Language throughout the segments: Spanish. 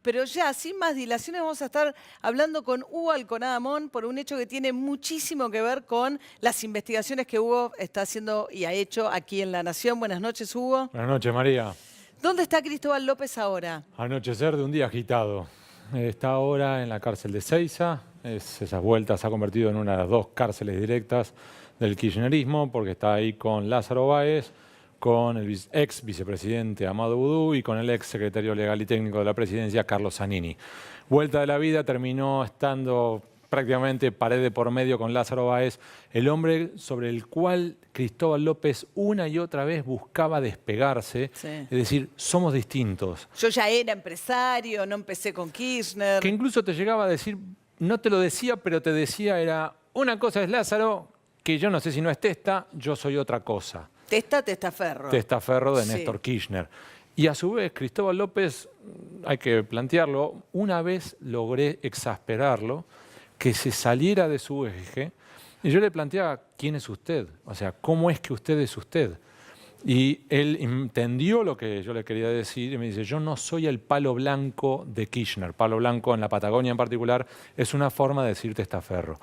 Pero ya, sin más dilaciones, vamos a estar hablando con Hugo Alconada-Amón por un hecho que tiene muchísimo que ver con las investigaciones que Hugo está haciendo y ha hecho aquí en La Nación. Buenas noches, Hugo. Buenas noches, María. ¿Dónde está Cristóbal López ahora? Anochecer de un día agitado. Está ahora en la cárcel de Seiza. Esas vueltas se ha convertido en una de las dos cárceles directas del kirchnerismo, porque está ahí con Lázaro Báez, con el ex vicepresidente Amado Boudou y con el ex secretario legal y técnico de la presidencia, Carlos Zanini. Vuelta de la vida, terminó estando prácticamente pared de por medio con Lázaro Báez, el hombre sobre el cual Cristóbal López una y otra vez buscaba despegarse, Sí. es decir, somos distintos. Yo ya era empresario, no empecé con Kirchner. Que incluso te llegaba a decir, no te lo decía, pero te decía, era, una cosa es Lázaro, que yo no sé si no es Testa, yo soy otra cosa. Testaferro. Testaferro de Sí. Néstor Kirchner. Y a su vez, Cristóbal López, hay que plantearlo, una vez logré exasperarlo, que se saliera de su eje, y yo le planteaba, ¿quién es usted? O sea, ¿cómo es que usted es usted? Y él entendió lo que yo le quería decir y me dice, yo no soy el palo blanco de Kirchner. Palo blanco en la Patagonia en particular es una forma de decir testaferro.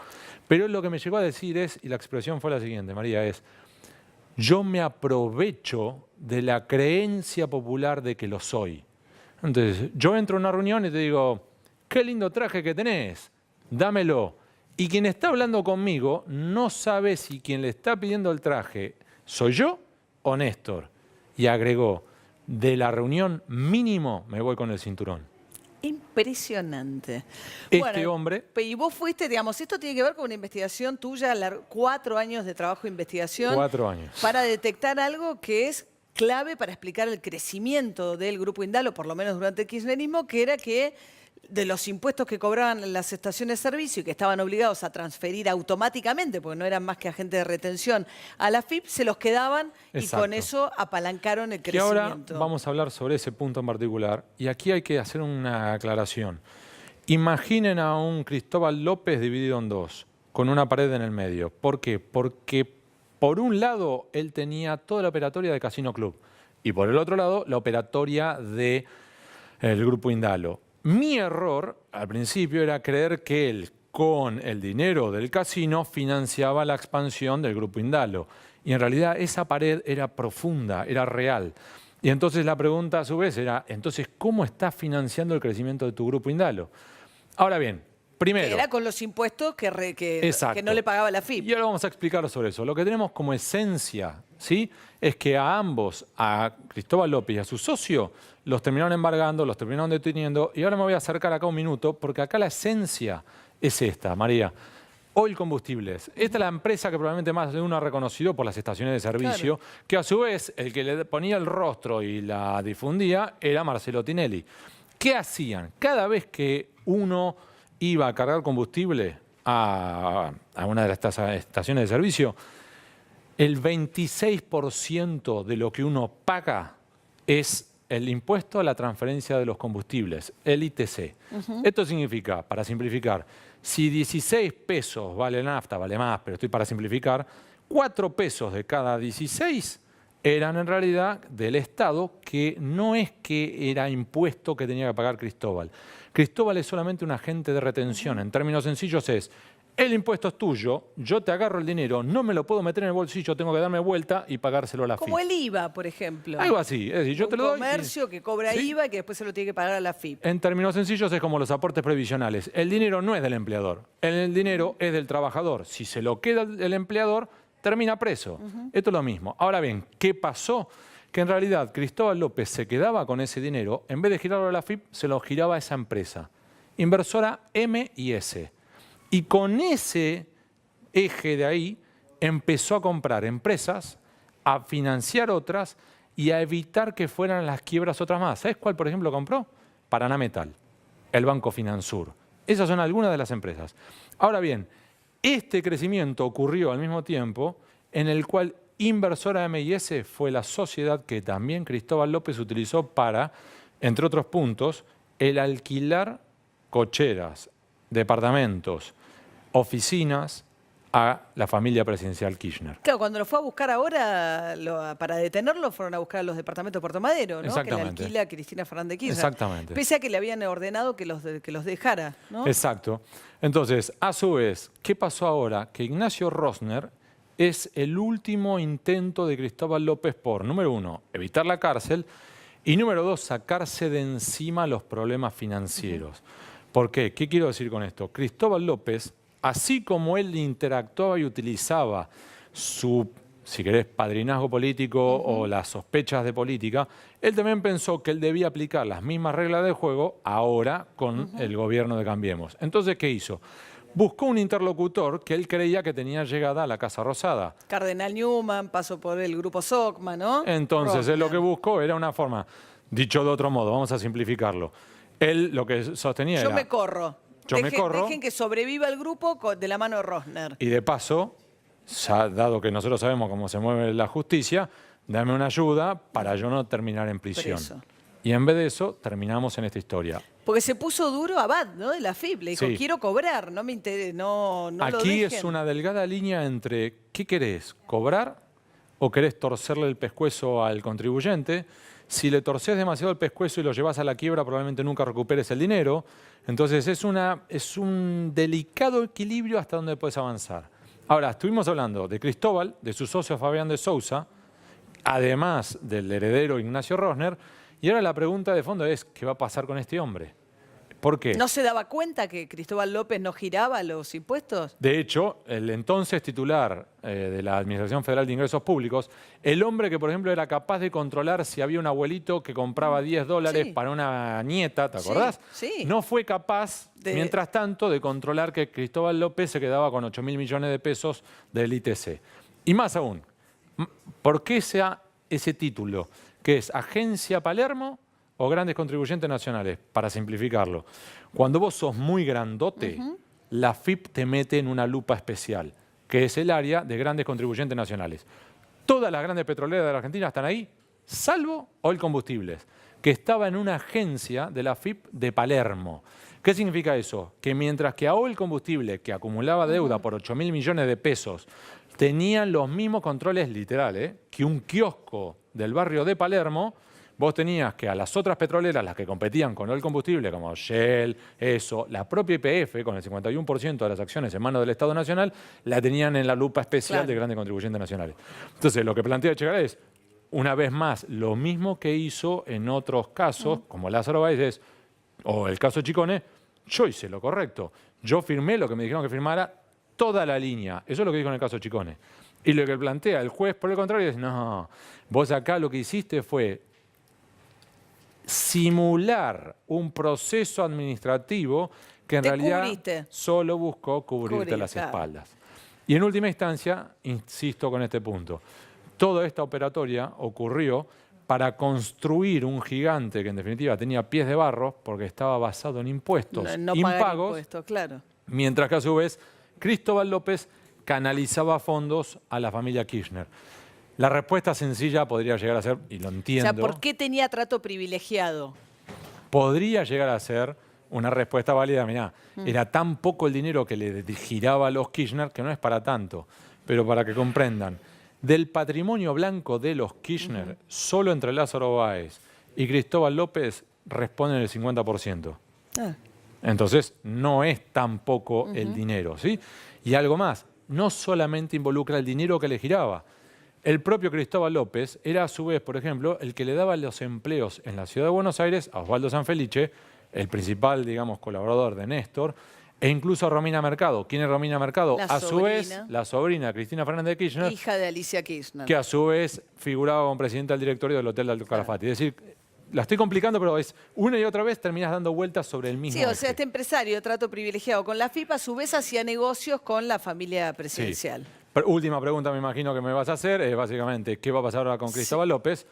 Pero él lo que me llegó a decir es, y la expresión fue la siguiente, María, es, yo me aprovecho de la creencia popular de que lo soy. Entonces, yo entro a una reunión y te digo, qué lindo traje que tenés, dámelo. Y quien está hablando conmigo no sabe si quien le está pidiendo el traje soy yo o Néstor. Y agregó, de la reunión mínimo me voy con el cinturón. Impresionante. Este hombre... Y vos fuiste, digamos, esto tiene que ver con una investigación tuya, 4 años de trabajo de investigación. 4 años. Para detectar algo que es clave para explicar el crecimiento del Grupo Indalo, por lo menos durante el kirchnerismo, que era que de los impuestos que cobraban las estaciones de servicio y que estaban obligados a transferir automáticamente, porque no eran más que agentes de retención, a la AFIP, se los quedaban. Exacto. Y con eso apalancaron el Y crecimiento. ahora vamos a hablar sobre ese punto en particular. Y aquí hay que hacer una aclaración. Imaginen a un Cristóbal López dividido en dos, con una pared en el medio. ¿Por qué? Porque por un lado él tenía toda la operatoria de Casino Club y por el otro lado la operatoria del Grupo Indalo. Mi error al principio era creer que él, con el dinero del casino, financiaba la expansión del Grupo Indalo. Y en realidad esa pared era profunda, era real. Y entonces la pregunta a su vez era, entonces, ¿cómo estás financiando el crecimiento de tu Grupo Indalo? Ahora bien, primero... Que era con los impuestos que no le pagaba la AFIP. Y ahora vamos a explicar sobre eso. Lo que tenemos como esencia, ¿sí?, es que a ambos, a Cristóbal López y a su socio, los terminaron embargando, los terminaron deteniendo. Y ahora me voy a acercar acá un minuto, porque acá la esencia es esta, María. Oil Combustibles. Esta es la empresa que probablemente más de uno ha reconocido por las estaciones de servicio, claro, que a su vez el que le ponía el rostro y la difundía era Marcelo Tinelli. ¿Qué hacían? Cada vez que uno iba a cargar combustible a una de las estaciones de servicio, el 26% de lo que uno paga es el impuesto a la transferencia de los combustibles, el ITC. Esto significa, para simplificar, si 16 pesos vale la nafta, vale más, pero estoy para simplificar, 4 pesos de cada 16 eran en realidad del Estado, que no es que era impuesto que tenía que pagar Cristóbal. Cristóbal es solamente un agente de retención. En términos sencillos es, el impuesto es tuyo, yo te agarro el dinero, no me lo puedo meter en el bolsillo, tengo que darme vuelta y pagárselo a la AFIP. Como el IVA, por ejemplo. Algo así, es decir, yo te lo doy. Un comercio que cobra ¿sí?, IVA y que después se lo tiene que pagar a la AFIP. En términos sencillos es como los aportes previsionales. El dinero no es del empleador, el dinero es del trabajador. Si se lo queda el empleador, termina preso. Esto es lo mismo. Ahora bien, ¿qué pasó? Que en realidad Cristóbal López se quedaba con ese dinero, en vez de girarlo a la AFIP, se lo giraba a esa empresa. Inversora M&S. Y con ese eje de ahí empezó a comprar empresas, a financiar otras y a evitar que fueran las quiebras otras más. ¿Sabes cuál, por ejemplo, compró? Paraná Metal, el Banco Finansur. Esas son algunas de las empresas. Ahora bien, este crecimiento ocurrió al mismo tiempo en el cual Inversora M&S fue la sociedad que también Cristóbal López utilizó para, entre otros puntos, el alquilar cocheras, departamentos, oficinas a la familia presidencial Kirchner. Claro, cuando lo fue a buscar ahora, para detenerlo, fueron a buscar a los departamentos de Puerto Madero, ¿no? Que le Exactamente. alquila Cristina Fernández de Kirchner. Exactamente. Pese a que le habían ordenado que los dejara, ¿no? Exacto. Entonces, a su vez, ¿qué pasó ahora? Que Ignacio Rosner es el último intento de Cristóbal López por, número uno, evitar la cárcel y número dos, sacarse de encima los problemas financieros. ¿Por qué? ¿Qué quiero decir con esto? Cristóbal López, así como él interactuaba y utilizaba su, si querés, padrinazgo político o las sospechas de política, él también pensó que él debía aplicar las mismas reglas de juego ahora con el gobierno de Cambiemos. Entonces, ¿qué hizo? Buscó un interlocutor que él creía que tenía llegada a la Casa Rosada. Cardenal Newman, pasó por el grupo SOCMA, ¿no? Entonces, él lo que buscó era una forma, dicho de otro modo, vamos a simplificarlo. Él lo que sostenía Yo era... me corro. Yo me corro. Dejen que sobreviva el grupo de la mano de Rosner. Y de paso, ya dado que nosotros sabemos cómo se mueve la justicia, dame una ayuda para yo no terminar en prisión. Preso. Y en vez de eso, terminamos en esta historia. Porque se puso duro Abad, ¿no? De la FIP. Le dijo, Sí. quiero cobrar, no me interesa, no lo Aquí dejen. es una delgada línea entre ¿qué querés? ¿Cobrar o querés torcerle el pescuezo al contribuyente? Si le torces demasiado el pescuezo y lo llevas a la quiebra, probablemente nunca recuperes el dinero. Entonces es un delicado equilibrio hasta donde puedes avanzar. Ahora, estuvimos hablando de Cristóbal, de su socio Fabián de Sousa, además del heredero Ignacio Rosner, y ahora la pregunta de fondo es, ¿qué va a pasar con este hombre? ¿Por qué? ¿No se daba cuenta que Cristóbal López no giraba los impuestos? De hecho, el entonces titular de la Administración Federal de Ingresos Públicos, el hombre que, por ejemplo, era capaz de controlar si había un abuelito que compraba $10 Sí. para una nieta, ¿te Sí, acordás? sí. No fue capaz, mientras tanto, de controlar que Cristóbal López se quedaba con 8.000 millones de pesos del ITC. Y más aún, ¿por qué ese título? Que es Agencia Palermo o Grandes Contribuyentes Nacionales, para simplificarlo. Cuando vos sos muy grandote, la FIP te mete en una lupa especial, que es el área de Grandes Contribuyentes Nacionales. Todas las grandes petroleras de la Argentina están ahí, salvo Oil Combustibles, que estaba en una agencia de la FIP de Palermo. ¿Qué significa eso? Que mientras que a Oil Combustible, que acumulaba deuda por 8.000 millones de pesos, tenían los mismos controles literales que un kiosco del barrio de Palermo, vos tenías que a las otras petroleras, las que competían con el combustible, como Shell, la propia YPF, con el 51% de las acciones en manos del Estado Nacional, la tenían en la lupa especial Claro. de Grandes Contribuyentes Nacionales. Entonces, lo que plantea Echegaray es, una vez más, lo mismo que hizo en otros casos, como Lázaro Báez, o el caso Chicone, yo hice lo correcto. Yo firmé lo que me dijeron que firmara, toda la línea. Eso es lo que dijo en el caso Chicone. Y lo que plantea el juez, por el contrario, es, no, vos acá lo que hiciste fue simular un proceso administrativo que en Te realidad cubriste. solo buscó cubrirte Cubrir, las claro. espaldas. Y en última instancia, insisto con este punto, toda esta operatoria ocurrió para construir un gigante que en definitiva tenía pies de barro porque estaba basado en impuestos No pagar impagos, impuestos, claro. mientras que a su vez Cristóbal López canalizaba fondos a la familia Kirchner. La respuesta sencilla podría llegar a ser, y lo O entiendo, sea, ¿por qué tenía trato privilegiado? podría llegar a ser una respuesta válida. Mirá, era tan poco el dinero que le giraba a los Kirchner que no es para tanto. Pero para que comprendan, del patrimonio blanco de los Kirchner, solo entre Lázaro Báez y Cristóbal López responden el 50%. Ah. Entonces, no es tan poco el dinero, ¿sí? Y algo más, no solamente involucra el dinero que le giraba. El propio Cristóbal López era a su vez, por ejemplo, el que le daba los empleos en la ciudad de Buenos Aires a Osvaldo Sanfelice, el principal, digamos, colaborador de Néstor, e incluso a Romina Mercado. ¿Quién es Romina Mercado? La A su sobrina. vez, la sobrina de Cristina Fernández de Kirchner, Hija de Alicia Kirchner. que a su vez figuraba como presidenta del directorio del Hotel de Alto Calafate. Es decir, la estoy complicando, pero es una y otra vez terminas dando vueltas sobre el mismo Sí, o eje. sea, este empresario, trato privilegiado con la FIP, a su vez hacía negocios con la familia presidencial. Sí. Pero última pregunta me imagino que me vas a hacer, es básicamente, ¿qué va a pasar ahora con Cristóbal López?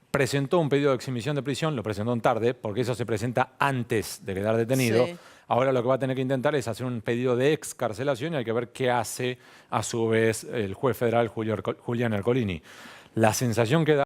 Presentó un pedido de exhibición de prisión, lo presentó en tarde, porque eso se presenta antes de quedar detenido. Sí. Ahora lo que va a tener que intentar es hacer un pedido de excarcelación y hay que ver qué hace a su vez el juez federal Julián Ercolini. La sensación que da